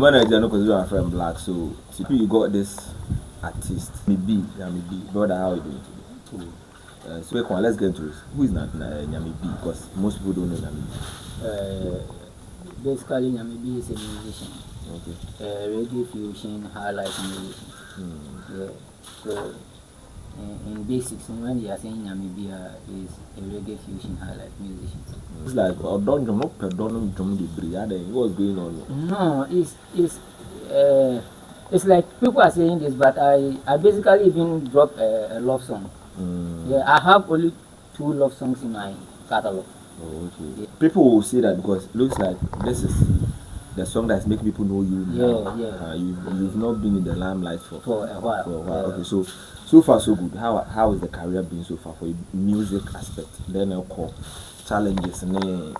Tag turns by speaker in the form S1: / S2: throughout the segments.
S1: When I don't consider my friend black, so you got this artist, Nyame B. Brother, how are you doing today? So let's get into it. Who is Nyame B? Because most people don't know Nyame
S2: B. Basically, Nyame B is a musician.
S1: Okay.
S2: Reggae fusion, highlight musician. Yeah. So in basics, when you are saying Nyame B is a reggae fusion highlight musician.
S1: It's like what's going on?
S2: No, it's like people are saying this, but I basically even dropped a love song. Yeah, I have only 2 love songs in my catalog.
S1: Oh, okay. Yeah. People will say that because it looks like this is the song that's making people know you now.
S2: Yeah.
S1: You've not been in the limelight for
S2: a while.
S1: Yeah. Okay, so far so good. How is the career been so far for you? Music aspect, then I'll call challenges and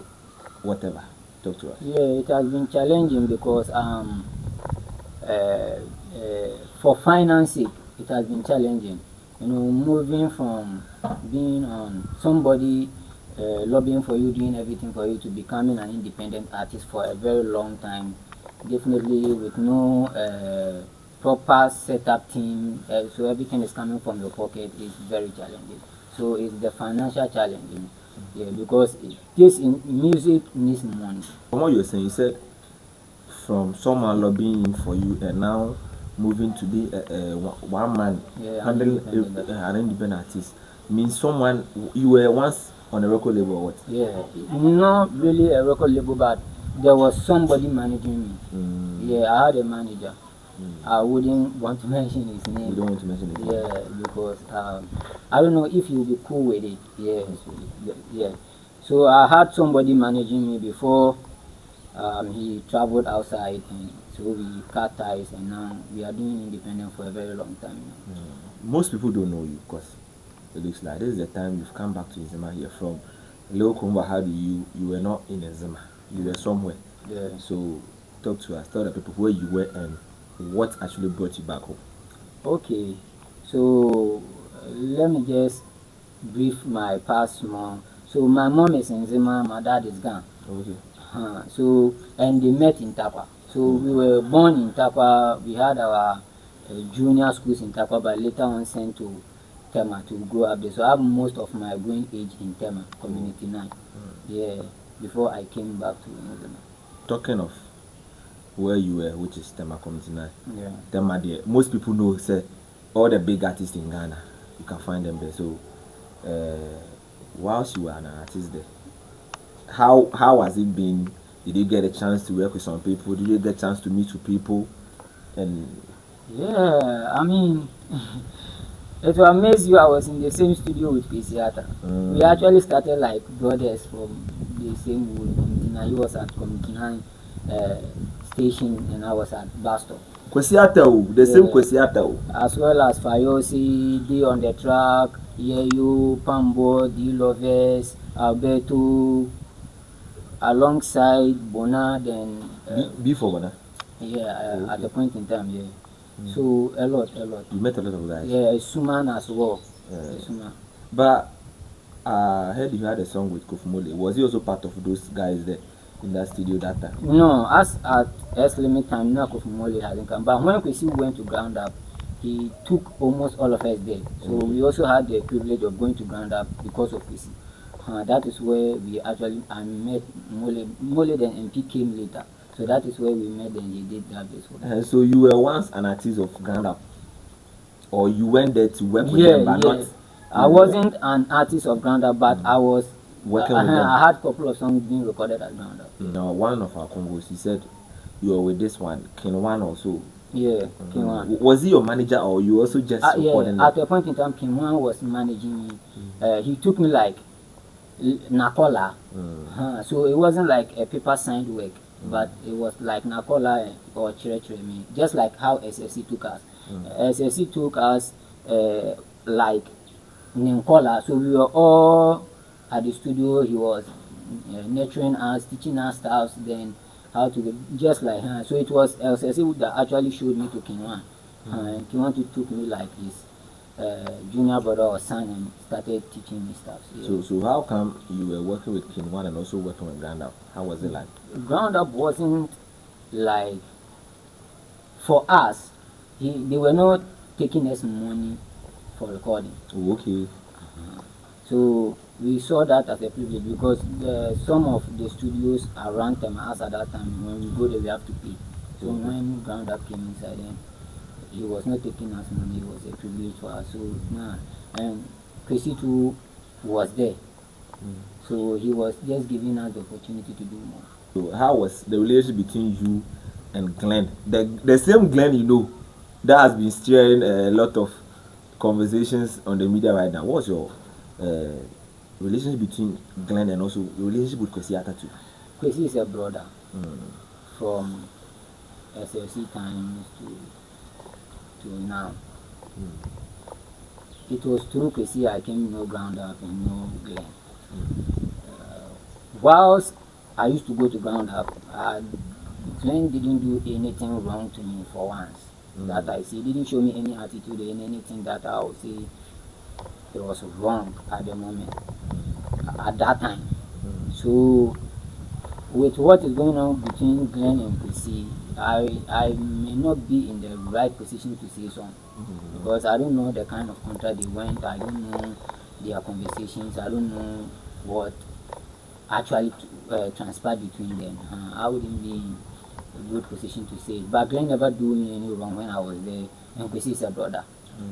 S1: whatever. Talk to us.
S2: Yeah, it has been challenging because for financing it has been challenging. You know, moving from being on somebody lobbying for you, doing everything for you, to becoming an independent artist for a very long time, definitely with no proper setup team, so everything is coming from your pocket, is very challenging. So it's the financial challenge, yeah, because this in music needs money.
S1: From what you're saying, you said from someone lobbying for you and now moving to be one man, handling an independent artist, means someone you were once on a record label or what?
S2: Yeah, not really a record label, but there was somebody managing me. Yeah, I had a manager. I wouldn't want to mention his name.
S1: You don't want to mention his name?
S2: Yeah, because I don't know if you'll be cool with it. Yeah. So I had somebody managing me before he traveled outside, and so we cut ties, and now we are doing independent for a very long time now.
S1: Most people don't know you because it looks like this is the time you've come back to Zima here from Leo Kumba. How do you were not in Zima, you were somewhere.
S2: Yeah.
S1: So talk to us, tell the people where you were and what actually brought you back home.
S2: Okay, so let me just brief my past more. So my mom is in Zima, my dad is gone.
S1: Okay.
S2: So and they met in Tapa. So we were born in Tapa. We had our junior schools in Tapa, but later on sent to Tema to grow up there. So I have most of my growing age in Tema, Community 9. Yeah, before I came back to Zima.
S1: Talking of where you were, which is Tema Community 9.
S2: Yeah.
S1: Tema there. Most people know, say, all the big artists in Ghana, you can find them there. So whilst you were an artist there, how has it been? Did you get a chance to work with some people? Did you get a chance to meet with people? And
S2: yeah, I mean, it will amaze you. I was in the same studio with KWESI Arthur. We actually started like brothers from the same wood. He was at Community 9 station, and I was at Bastop.
S1: KWESI Arthur, the same KWESI Arthur.
S2: As well as Fayosi, D on the track, Yeyu, Pambo, D Lovers, Alberto, alongside Bona, then
S1: before Bona.
S2: Yeah, at the point in time, yeah. So a lot.
S1: You met a lot of guys.
S2: Yeah, Suman as well. Suman.
S1: But I heard you had a song with Kofumole. Was he also part of those guys there in that studio that time?
S2: No, as at S limit time, no Kofumole hasn't come. But when KWESI went to Ground Up, he took almost all of us there. So we also had the privilege of going to Ground Up because of KWESI. That is where we actually met Mole. Mole then MP came later. So that is where we met, and he did that before.
S1: So you were once an artist of Ground Up, or you went there to work with them, but not.
S2: I wasn't an artist of Ground Up, but I was
S1: working with them.
S2: I had a couple of songs being recorded at Ground Up.
S1: Now, one of our combos, he said you were with this one, King One also.
S2: Yeah, King One.
S1: Was he your manager, or you also just recording?
S2: Yeah, at a point in time, King One was managing me. He took me like Nakola. So it wasn't like a paper signed work, but it was like Nakola or Chere me, just like how SSC took us. SSC took us like Ninkola. So we were all at the studio. He was nurturing us, teaching us stuff, then how to be just like her. So it was SSC that actually showed me to King One. King One took me like his junior brother or son and started teaching me stuff. Yeah.
S1: So how come you were working with King One and also working with Ground Up? How was it like?
S2: Ground Up wasn't like for us, they were not taking us money for recording.
S1: Oh, okay.
S2: So we saw that as a privilege because some of the studios around us at that time, when we go there, we have to pay. So when Ground Up came inside, then he was not taking us money. It was a privilege for us. So and KWESI too was there. So he was just giving us the opportunity to do more.
S1: So how was the relationship between you and Glenn? The same Glenn that has been steering a lot of conversations on the media right now. What's your relationship between Glenn and also your relationship with KWESI Arthur too?
S2: KWESI is a brother from SLC times to now. It was through KWESI I came to know Ground Up and know Glenn. Whilst I used to go to Ground Up, Glenn didn't do anything wrong to me for once. That I see. He didn't show me any attitude in anything that I would say it was wrong at the moment, at that time. So with what is going on between Glenn and KWESI, I may not be in the right position to say so, because I don't know the kind of contract they went, I don't know their conversations, I don't know what actually transpired between them. I wouldn't be in a good position to say it. But Glenn never do me any wrong when I was there, and KWESI is a brother.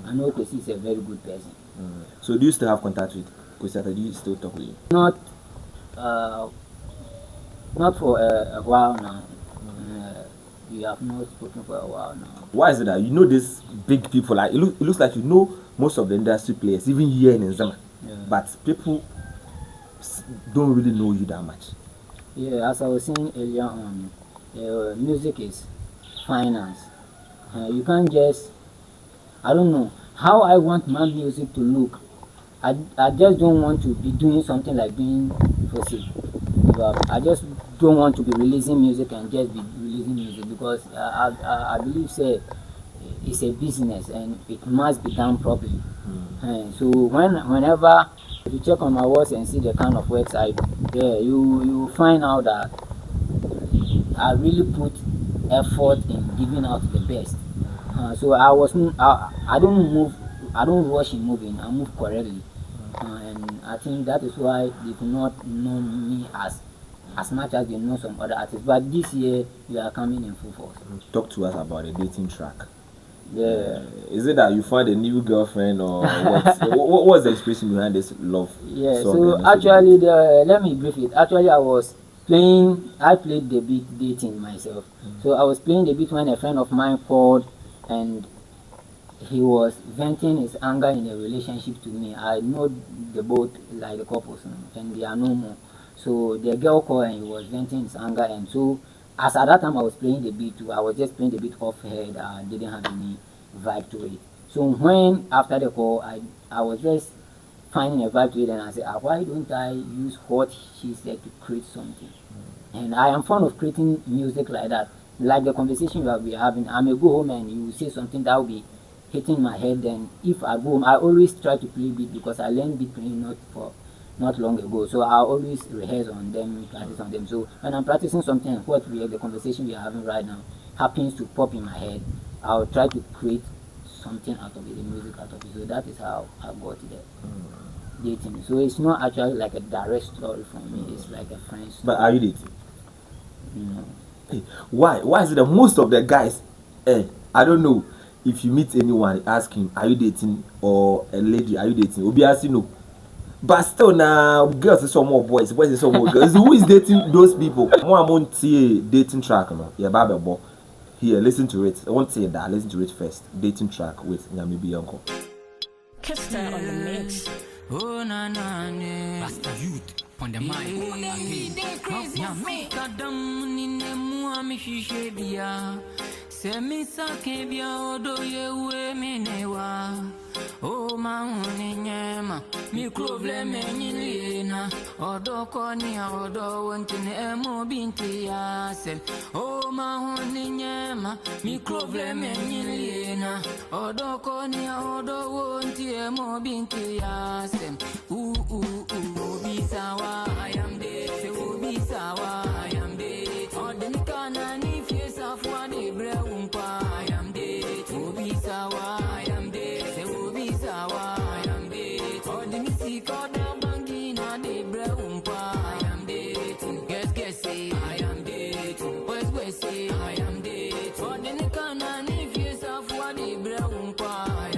S2: I know KWESI is a very good person.
S1: So do you still have contact with KWESI Arthur? Do you still talk with him?
S2: Not for a while now. We have not spoken for a while now.
S1: Why is it that you know these big people? Like it looks like you know most of the industry players, even here in Nzama, but people don't really know you that much.
S2: Yeah, as I was saying earlier on, music is finance. You can't just, I don't know how I want my music to look. I just don't want to be doing something like being for sale. I just don't want to be releasing music and just be releasing music, because I believe it's a business and it must be done properly. So whenever you check on my works and see the kind of works I do, you find out that I really put effort in giving out the best. So I don't rush in moving. I move correctly, and I think that is why they do not know me as much as they know some other artists. But this year we are coming in full force.
S1: Talk to us about the dating track.
S2: Yeah.
S1: Is it that you found a new girlfriend or what? What was the inspiration behind this love?
S2: Yeah. So actually, let me brief it. Actually, I played the beat dating myself. So I was playing the beat when a friend of mine called, and he was venting his anger in a relationship to me. I know the both like the couples, and they are no more. So the girl called and he was venting his anger, and so as at that time I was playing the beat too. I was just playing the beat off head. I didn't have any vibe to it. So when after the call, I was just finding a vibe to it, and I said, why don't I use what she said to create something? And I am fond of creating music like that, like the conversation we are having. I may go home and you say something that will be hitting my head. Then if I go home, I always try to play beat, because I learned beat playing not long ago. So I always rehearse on them, practice on them. So when I'm practicing something, the conversation we are having right now happens to pop in my head, I'll try to create something out of it, the music out of it. So that is how I got there. Dating. So it's not actually like a direct story for me. It's like a friend story.
S1: But are you dating?
S2: No.
S1: Hey, why is it that most of the guys, I don't know, if you meet anyone, ask him, are you dating, or a lady, are you dating? Obviously no. But still now, girls is some more boys is some more girls. Who is dating those people? More I'm on dating track, no. Yeah, Baba. Here, listen to it. I won't say that. Listen to it first. Dating track with Nyame B uncle.
S3: KWESI on the mix. Oh na na ne. Rasta youth on the mic. Nyame kadam ni nemu amishishe bia. Semi sake bia odo ye we menewa. Oh mahuni nyema mi klovle menyilina. Odo konia odo wentine emo binti yase. Oh mahuni nyema mi klovle menyilina. Odo konia odo wenti emo binti yase. Obisawa I am there. Say Obisawa I am there. Odenika na ni fiesa fwa de bre umpa. Bra Umpire.